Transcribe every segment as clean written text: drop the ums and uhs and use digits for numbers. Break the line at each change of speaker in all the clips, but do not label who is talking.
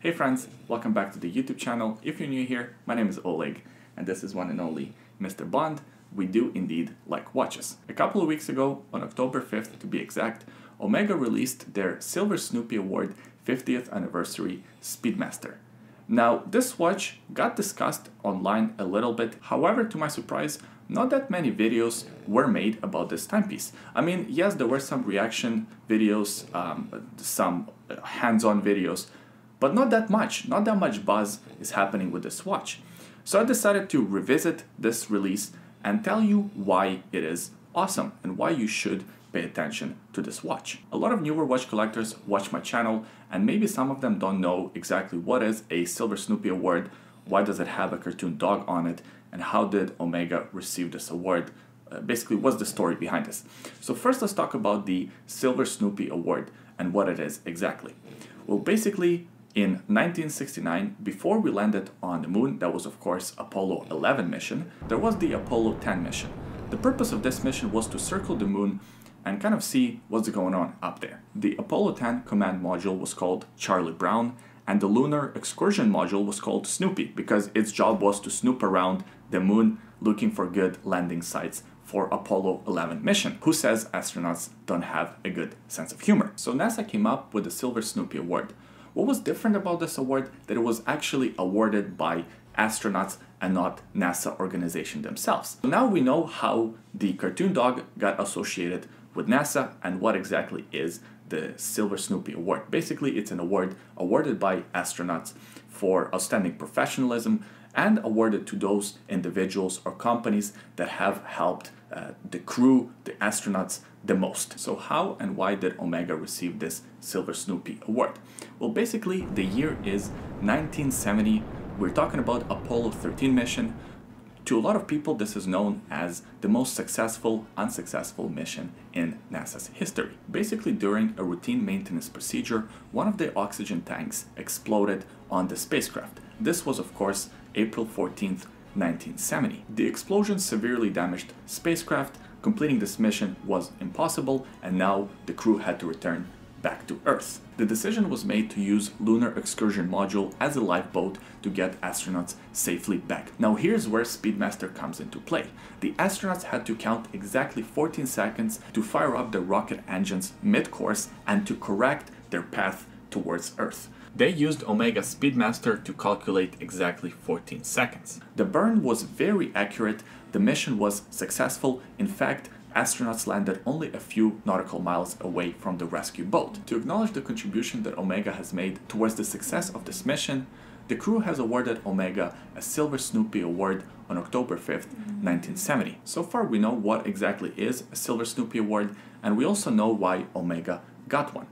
Hey friends, welcome back to the YouTube channel. If you're new here, my name is Oleg, and this is one and only Mr. Bond. We do indeed like watches. A couple of weeks ago, on October 5th to be exact, Omega released their Silver Snoopy Award 50th Anniversary Speedmaster. Now, this watch got discussed online a little bit, however, to my surprise, not that many videos were made about this timepiece. I mean, yes, there were some reaction videos, some hands-on videos, but not that much buzz is happening with this watch. So I decided to revisit this release and tell you why it is awesome and why you should pay attention to this watch. A lot of newer watch collectors watch my channel, and maybe some of them don't know exactly what is a Silver Snoopy Award, why does it have a cartoon dog on it, and how did Omega receive this award. Basically, what's the story behind this? So first, let's talk about the Silver Snoopy Award and what it is exactly. Well, basically, in 1969, before we landed on the moon, that was of course Apollo 11 mission, there was the Apollo 10 mission. The purpose of this mission was to circle the moon and kind of see what's going on up there. The Apollo 10 command module was called Charlie Brown, and the lunar excursion module was called Snoopy because its job was to snoop around the moon looking for good landing sites for Apollo 11 mission. Who says astronauts don't have a good sense of humor? So NASA came up with the Silver Snoopy Award. What was different about this award? That it was actually awarded by astronauts and not NASA organization themselves. So now we know how the cartoon dog got associated with NASA and what exactly is the Silver Snoopy Award. Basically, it's an award awarded by astronauts for outstanding professionalism and awarded to those individuals or companies that have helped the crew, the astronauts, the most. So how and why did Omega receive this Silver Snoopy Award? Well, basically, the year is 1970. We're talking about Apollo 13 mission. To a lot of people, this is known as the most successful, unsuccessful mission in NASA's history. Basically, during a routine maintenance procedure, one of the oxygen tanks exploded on the spacecraft. This was, of course, April 14th, 1970. The explosion severely damaged spacecraft. Completing this mission was impossible, and now the crew had to return back to Earth. The decision was made to use Lunar Excursion Module as a lifeboat to get astronauts safely back. Now here's where Speedmaster comes into play. The astronauts had to count exactly 14 seconds to fire up the rocket engines mid-course and to correct their path towards Earth. They used Omega Speedmaster to calculate exactly 14 seconds. The burn was very accurate, the mission was successful. In fact, astronauts landed only a few nautical miles away from the rescue boat. To acknowledge the contribution that Omega has made towards the success of this mission, the crew has awarded Omega a Silver Snoopy Award on October 5th, 1970. So far we know what exactly is a Silver Snoopy Award, and we also know why Omega got one.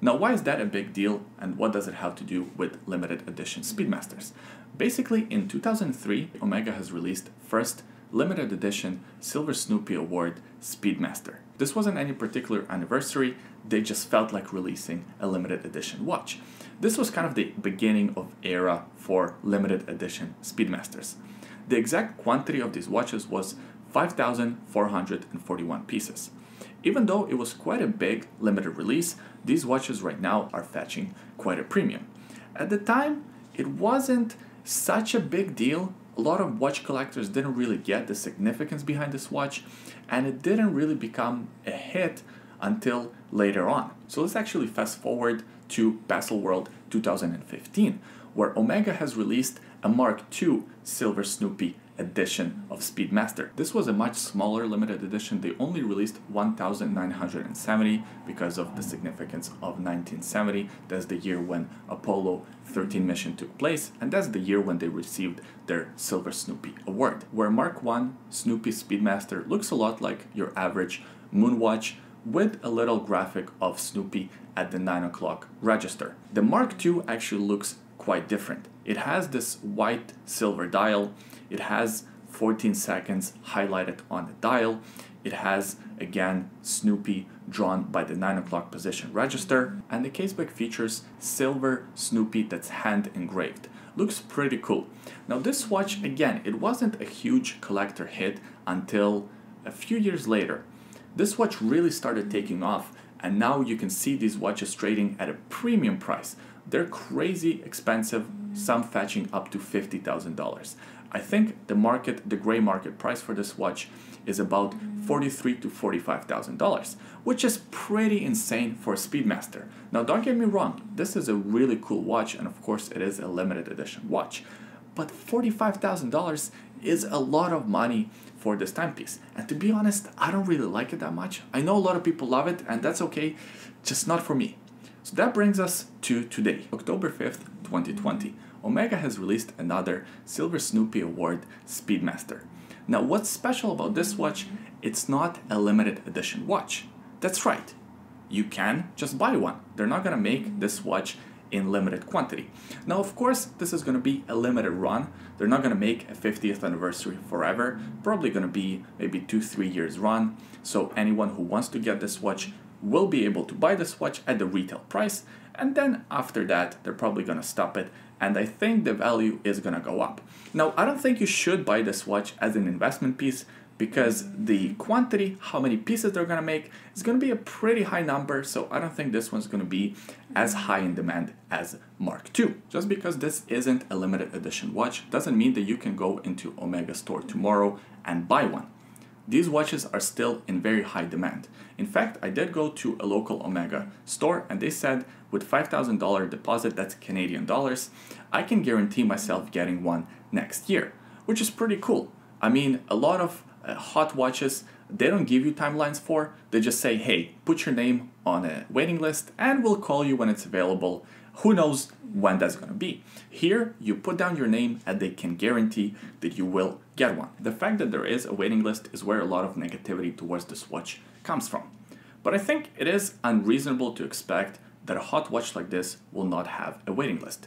Now, why is that a big deal, and what does it have to do with limited edition Speedmasters? Basically, in 2003, Omega has released first limited edition Silver Snoopy Award Speedmaster. This wasn't any particular anniversary, they just felt like releasing a limited edition watch. This was kind of the beginning of era for limited edition Speedmasters. The exact quantity of these watches was 5,441 pieces. Even though it was quite a big limited release, these watches right now are fetching quite a premium. At the time, it wasn't such a big deal. A lot of watch collectors didn't really get the significance behind this watch, and it didn't really become a hit until later on. So let's actually fast forward to Baselworld 2015, where Omega has released a Mark II Silver Snoopy edition of Speedmaster. This was a much smaller limited edition. They only released 1,970 because of the significance of 1970. That's the year when Apollo 13 mission took place, and that's the year when they received their Silver Snoopy Award. Where Mark I Snoopy Speedmaster looks a lot like your average moon watch with a little graphic of Snoopy at the 9 o'clock register. The Mark II actually looks quite different. It has this white silver dial. It has 14 seconds highlighted on the dial. It has, again, Snoopy drawn by the 9 o'clock position register. And the caseback features silver Snoopy that's hand engraved. Looks pretty cool. Now this watch, again, it wasn't a huge collector hit until a few years later. This watch really started taking off, and now you can see these watches trading at a premium price. they're crazy expensive, some fetching up to $50,000. I think the gray market price for this watch is about $43,000 to $45,000, which is pretty insane for a Speedmaster. Now don't get me wrong, this is a really cool watch, and of course it is a limited edition watch, but $45,000 is a lot of money for this timepiece. And to be honest, I don't really like it that much. I know a lot of people love it, and that's okay, just not for me. So that brings us to today, October 5th, 2020. Omega has released another Silver Snoopy Award Speedmaster. Now what's special about this watch, it's not a limited edition watch. That's right, you can just buy one. They're not gonna make this watch in limited quantity. Now of course this is gonna be a limited run. They're not gonna make a 50th anniversary forever, probably gonna be maybe 2-3 years run. So anyone who wants to get this watch will be able to buy this watch at the retail price, and then after that they're probably gonna stop it, and I think the value is gonna go up. Now I don't think you should buy this watch as an investment piece, because the quantity, how many pieces they're gonna make, is gonna be a pretty high number, so I don't think this one's gonna be as high in demand as Mark II. Just because this isn't a limited edition watch doesn't mean that you can go into Omega store tomorrow and buy one. These watches are still in very high demand. In fact, I did go to a local Omega store and they said with $5,000 deposit, that's Canadian dollars, I can guarantee myself getting one next year, which is pretty cool. I mean, a lot of hot watches, they don't give you timelines for, they just say, hey, put your name on a waiting list and we'll call you when it's available. Who knows when that's gonna be. Here, you put down your name and they can guarantee that you will get one. The fact that there is a waiting list is where a lot of negativity towards this watch comes from. But I think it is unreasonable to expect that a hot watch like this will not have a waiting list.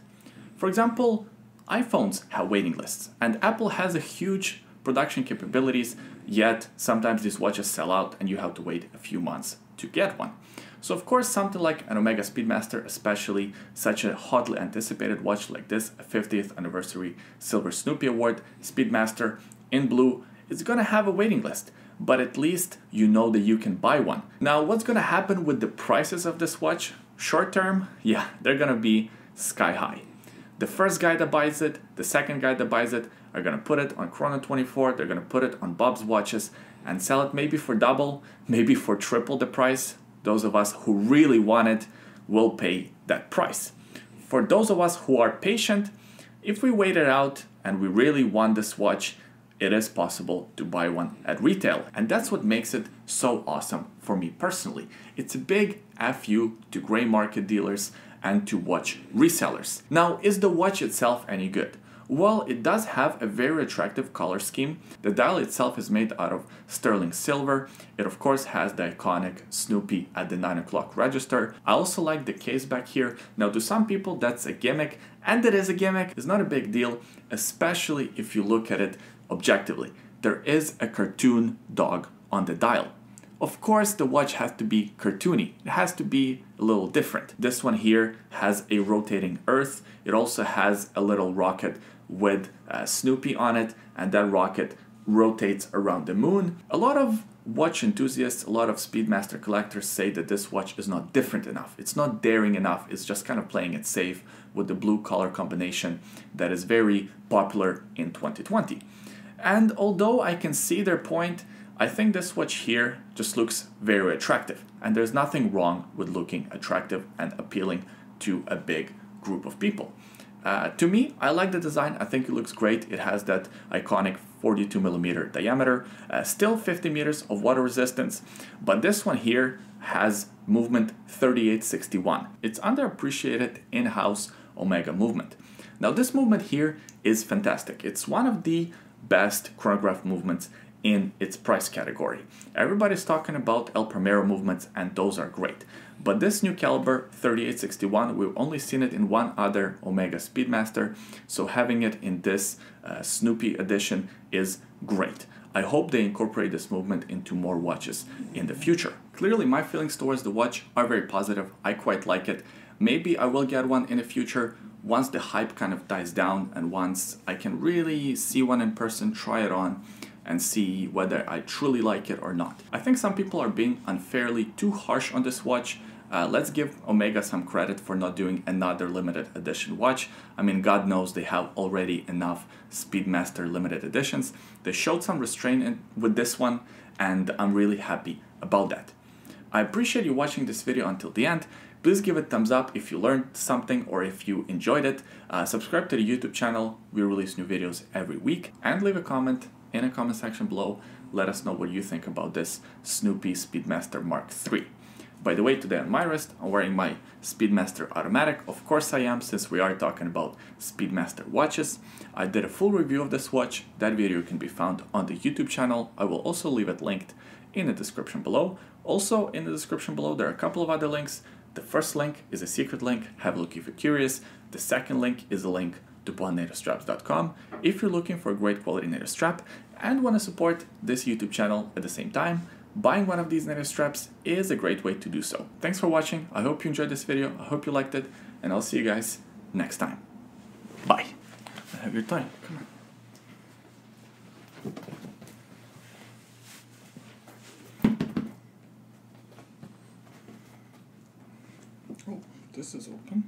For example, iPhones have waiting lists, and Apple has a huge production capabilities, yet sometimes these watches sell out and you have to wait a few months to get one. So of course something like an Omega Speedmaster, especially such a hotly anticipated watch like this, a 50th anniversary Silver Snoopy Award Speedmaster in blue, is gonna have a waiting list, but at least you know that you can buy one. Now what's gonna happen with the prices of this watch? Short term, yeah, they're gonna be sky high. The first guy that buys it, the second guy that buys it, are gonna put it on Chrono24, they're gonna put it on Bob's watches and sell it maybe for double, maybe for triple the price. Those of us who really want it will pay that price. For those of us who are patient, if we wait it out and we really want this watch, it is possible to buy one at retail. And that's what makes it so awesome for me personally. It's a big FU to gray market dealers and to watch resellers. Now, is the watch itself any good? Well, it does have a very attractive color scheme. The dial itself is made out of sterling silver. It of course has the iconic Snoopy at the 9 o'clock register. I also like the case back here. Now to some people that's a gimmick, and it is a gimmick. It's not a big deal, especially if you look at it objectively. There is a cartoon dog on the dial. Of course, the watch has to be cartoony. It has to be a little different. This one here has a rotating Earth. It also has a little rocket with Snoopy on it, and that rocket rotates around the moon. A lot of watch enthusiasts, a lot of Speedmaster collectors say that this watch is not different enough. It's not daring enough. It's just kind of playing it safe with the blue color combination that is very popular in 2020. And although I can see their point, I think this watch here just looks very attractive, and there's nothing wrong with looking attractive and appealing to a big group of people. To me, I like the design. I think it looks great. It has that iconic 42mm diameter, still 50 meters of water resistance, but this one here has movement 3861. It's underappreciated in-house Omega movement. Now this movement here is fantastic. It's one of the best chronograph movements in its price category. Everybody's talking about El Primero movements, and those are great. But this new caliber 3861, we've only seen it in one other Omega Speedmaster, so having it in this Snoopy edition is great. I hope they incorporate this movement into more watches in the future. Clearly my feelings towards the watch are very positive. I quite like it. Maybe I will get one in the future once the hype kind of dies down and once I can really see one in person, try it on, and see whether I truly like it or not. I think some people are being unfairly too harsh on this watch. Let's give Omega some credit for not doing another limited edition watch. I mean, God knows they have already enough Speedmaster limited editions. They showed some restraint with this one, and I'm really happy about that. I appreciate you watching this video until the end. Please give it a thumbs up if you learned something or if you enjoyed it. Subscribe to the YouTube channel. We release new videos every week. And leave a comment in the comment section below. Let us know what you think about this Snoopy Speedmaster Mark III. By the way, today on my wrist, I'm wearing my Speedmaster Automatic. Of course I am, since we are talking about Speedmaster watches. I did a full review of this watch. That video can be found on the YouTube channel. I will also leave it linked in the description below. Also, in the description below, there are a couple of other links. The first link is a secret link. Have a look if you're curious. The second link is a link to bondnativstraps.com if you're looking for a great quality native strap and want to support this YouTube channel at the same time. Buying one of these native straps is a great way to do so. Thanks for watching. I hope you enjoyed this video. I hope you liked it, and I'll see you guys next time. Bye. Have your time. Come on. Oh, this is open.